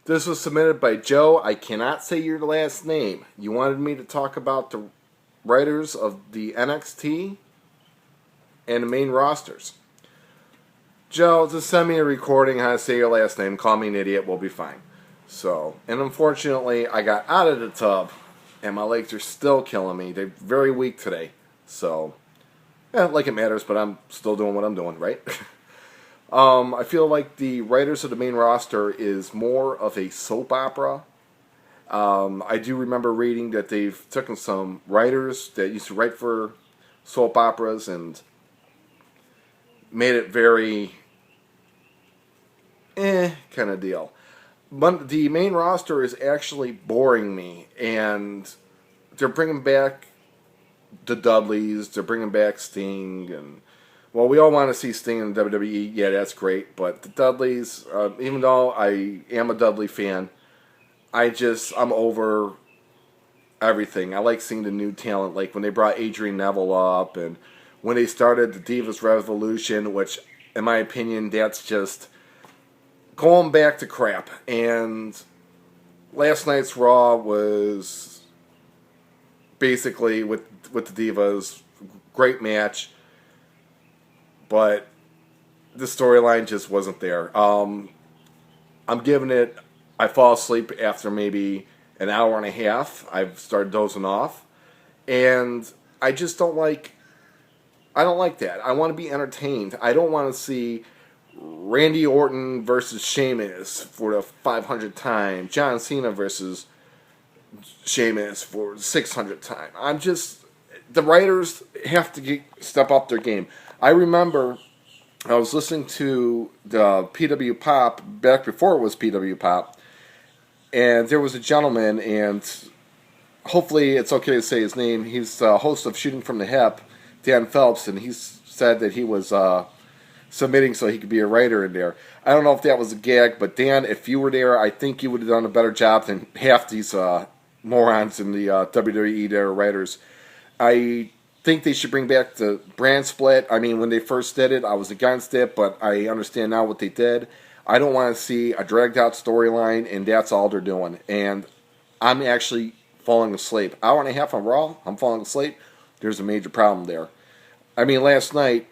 This was submitted by Joe. I cannot say your last name. You wanted me to talk about the writers of the NXT and the main rosters. Joe, just send me a recording how to say your last name. Call me an idiot. We'll be fine. So, and unfortunately, I got out of the tub, and my legs are still killing me. They're very weak today. So, yeah, like it matters, but I'm still doing what I'm doing, right? I feel like the writers of the main roster is more of a soap opera. I do remember reading that they've taken some writers that used to write for soap operas and made it very kind of deal. But the main roster is actually boring me, and they're bringing back the Dudleys, they're bringing back Sting, and well, we all want to see Sting in WWE. Yeah, that's great, but the Dudleys, even though I am a Dudley fan, I'm over everything. I like seeing the new talent, like when they brought Adrian Neville up, and when they started the Divas Revolution, which, in my opinion, that's just going back to crap. And last night's Raw was basically with the Divas, great match, but the storyline just wasn't there. I'm giving it. I fall asleep after maybe an hour and a half. I've started dozing off, and I just don't like. I don't like that. I want to be entertained. I don't want to see Randy Orton versus Sheamus for the 500th time. John Cena versus Sheamus for the 600th time. The writers have to step up their game. I remember I was listening to the PW Pop back before it was PW Pop, and there was a gentleman, and hopefully it's okay to say his name. He's the host of Shooting from the Hip, Dan Phelps, and he said that he was submitting so he could be a writer in there. I don't know if that was a gag, but Dan, if you were there, I think you would have done a better job than half these morons in the WWE that are writers. I think they should bring back the brand split. I mean, when they first did it, I was against it, but I understand now what they did. I don't want to see a dragged out storyline, and that's all they're doing. And I'm actually falling asleep. Hour and a half on Raw, I'm falling asleep. There's a major problem there. I mean, last night,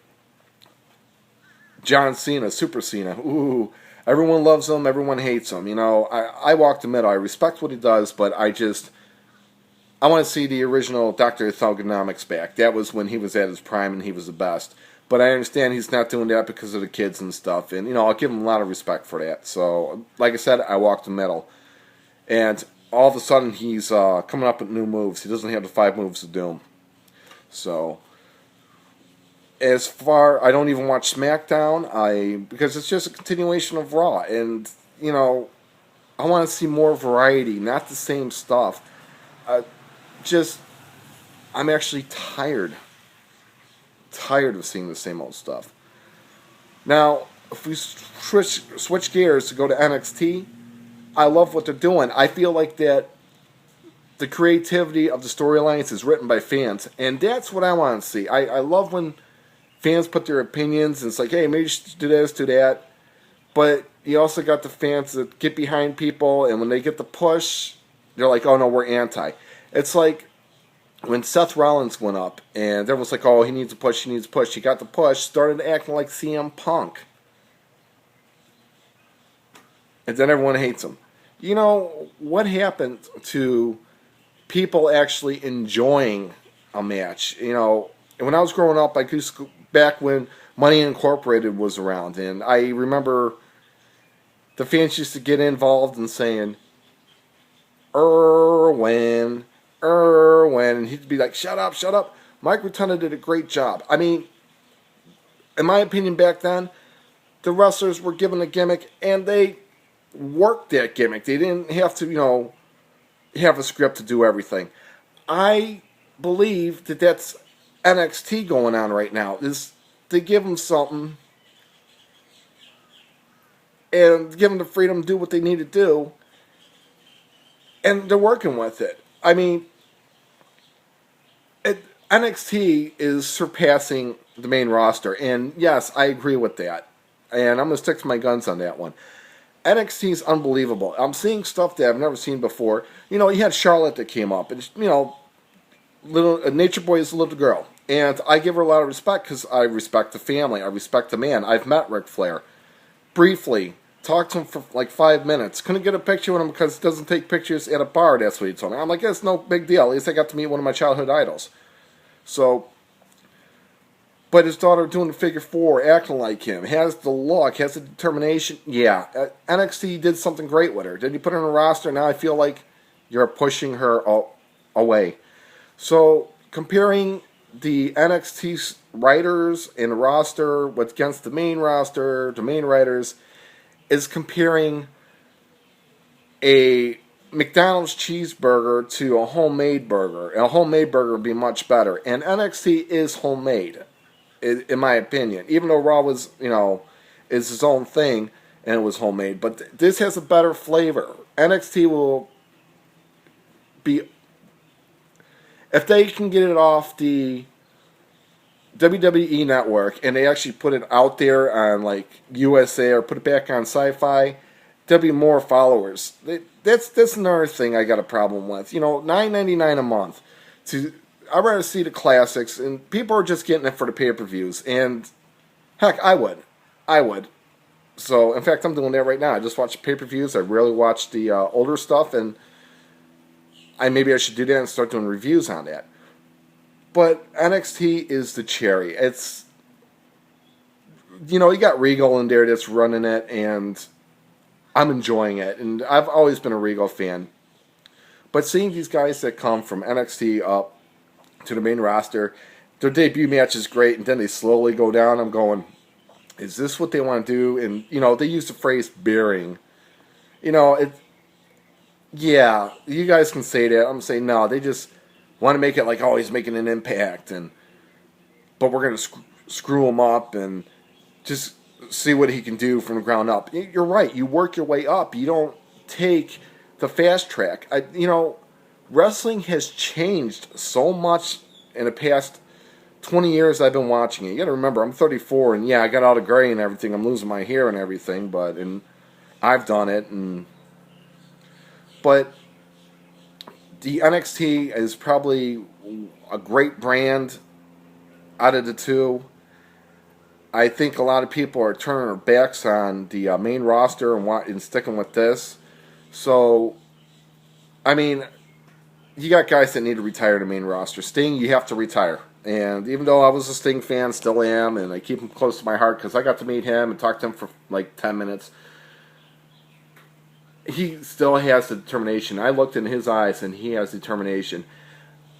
John Cena, Super Cena, ooh, everyone loves him, everyone hates him. You know, I walk the middle. I respect what he does, but I want to see the original Dr. Thugonomics back. That was when he was at his prime and he was the best. But I understand he's not doing that because of the kids and stuff. And, you know, I'll give him a lot of respect for that. So, like I said, I walked the middle. And all of a sudden he's coming up with new moves. He doesn't have the 5 moves of doom. So, I don't even watch SmackDown because it's just a continuation of Raw. And, you know, I want to see more variety, not the same stuff. I'm actually tired of seeing the same old stuff. Now, if we switch gears to go to NXT, I love what they're doing. I feel like that the creativity of the storylines is written by fans, and that's what I want to see. I love when fans put their opinions, and it's like, hey, maybe you should do this, do that. But you also got the fans that get behind people, and when they get the push, they're like, oh no, we're anti. It's like when Seth Rollins went up, and everyone's like, oh, he needs a push, he needs a push. He got the push, started acting like CM Punk. And then everyone hates him. You know, what happened to people actually enjoying a match? You know, when I was growing up, I used to, back when Money Incorporated was around, and I remember the fans used to get involved in saying, Irwin, and he'd be like, shut up, shut up. Mike Rotunda did a great job. I mean, in my opinion back then, the wrestlers were given a gimmick, and they worked that gimmick. They didn't have to, you know, have a script to do everything. I believe that that's NXT going on right now, is to give them something and give them the freedom to do what they need to do, and they're working with it. I mean, NXT is surpassing the main roster, and yes, I agree with that. And I'm going to stick to my guns on that one. NXT is unbelievable. I'm seeing stuff that I've never seen before. You had Charlotte that came up, and little Nature Boy is a little girl, and I give her a lot of respect because I respect the family, I respect the man. I've met Ric Flair briefly, talked to him for like 5 minutes. Couldn't get a picture with him because he doesn't take pictures at a bar. That's what he told me. I'm like, it's no big deal. At least I got to meet one of my childhood idols. So, but his daughter doing the figure four, acting like him, has the look, has the determination. Yeah, NXT did something great with her. Did you put her on a roster? Now I feel like you're pushing her away. So comparing the NXT writers and roster against the main roster, the main writers, is comparing a McDonald's cheeseburger to a homemade burger. And a homemade burger would be much better. And NXT is homemade, in my opinion. Even though Raw was, is its own thing and it was homemade. But this has a better flavor. NXT will be... If they can get it off the WWE network and they actually put it out there on like USA or put it back on Sci-Fi, there'll be more followers. That's another thing I got a problem with. $9.99 a month. I'd rather see the classics, and people are just getting it for the pay-per-views. And heck, I would. So in fact, I'm doing that right now. I just watch the pay-per-views. I rarely watch the older stuff, and maybe I should do that and start doing reviews on that. But NXT is the cherry. It's, you got Regal in there that's running it, and I'm enjoying it. And I've always been a Regal fan. But seeing these guys that come from NXT up to the main roster, their debut match is great, and then they slowly go down. I'm going, is this what they want to do? And, they use the phrase bearing. Yeah, you guys can say that. I'm saying, no, they just want to make it like, oh, he's making an impact, but we're going to screw him up and just see what he can do from the ground up. You're right. You work your way up. You don't take the fast track. Wrestling has changed so much in the past 20 years I've been watching it. You got to remember, I'm 34, and yeah, I got all the gray and everything. I'm losing my hair and everything, and I've done it, but the NXT is probably a great brand out of the two. I think a lot of people are turning their backs on the main roster and sticking with this. So, you got guys that need to retire the main roster. Sting, you have to retire. And even though I was a Sting fan, still am, and I keep him close to my heart because I got to meet him and talk to him for like 10 minutes. He still has the determination. I looked in his eyes, and he has determination.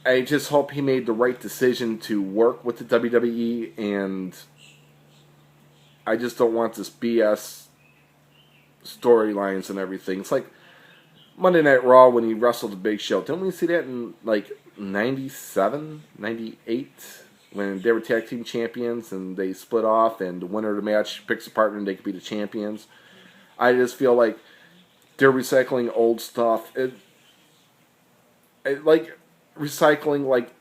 I just hope he made the right decision to work with the WWE, and I just don't want this BS storylines and everything. It's like Monday Night Raw when he wrestled the Big Show. Didn't we see that in like 97, 98? When they were tag team champions and they split off and the winner of the match picks a partner and they could be the champions. I just feel like they're recycling old stuff. Like recycling, like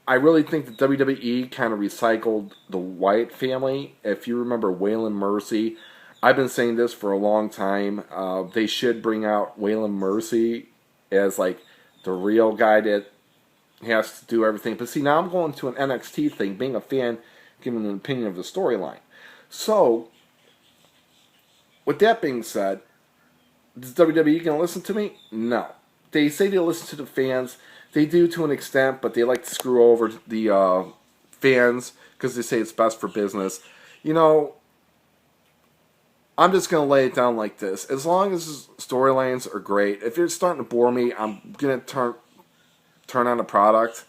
I really think the WWE kind of recycled the Wyatt family. If you remember Waylon Mercy, I've been saying this for a long time. They should bring out Waylon Mercy as like the real guy that has to do everything. But see, now I'm going to an NXT thing, being a fan, giving an opinion of the storyline. So, with that being said, is WWE going to listen to me? No. They say they listen to the fans. They do to an extent, but they like to screw over the fans because they say it's best for business. I'm just going to lay it down like this. As long as storylines are great, if you're starting to bore me, I'm going to turn on the product.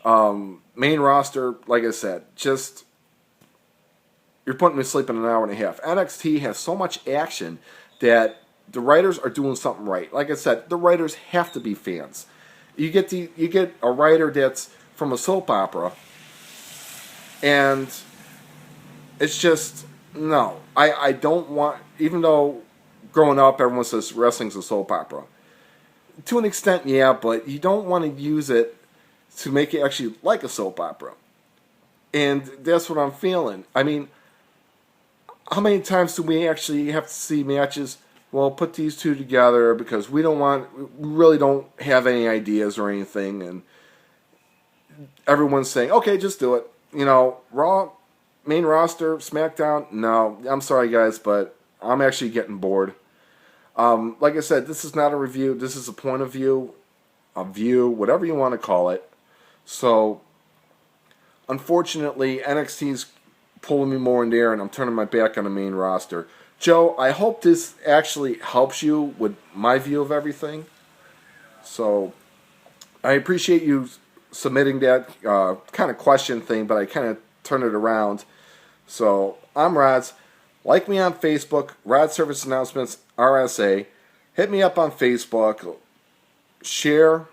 Main roster, like I said, just you're putting me to sleep in an hour and a half. NXT has so much action that the writers are doing something right. Like I said, the writers have to be fans. You get a writer that's from a soap opera, and it's just no. I don't want. Even though growing up, everyone says wrestling's a soap opera. To an extent, yeah, but you don't want to use it to make it actually like a soap opera. And that's what I'm feeling. how many times do we actually have to see matches? Well, put these two together because we really don't have any ideas or anything, and everyone's saying, okay, just do it. Raw, main roster, SmackDown. No, I'm sorry guys, but I'm actually getting bored. Like I said, this is not a review. This is a point of view, whatever you want to call it. So, unfortunately, NXT's pulling me more in there, and I'm turning my back on the main roster. Joe, I hope this actually helps you with my view of everything. So, I appreciate you submitting that kind of question thing, but I kind of turned it around. So, I'm Rods. Like me on Facebook, Rod Service Announcements, RSA. Hit me up on Facebook. Share,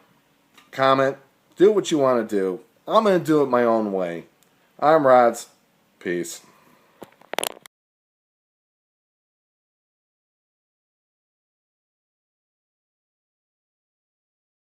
comment, do what you want to do. I'm going to do it my own way. I'm Rods. Peace.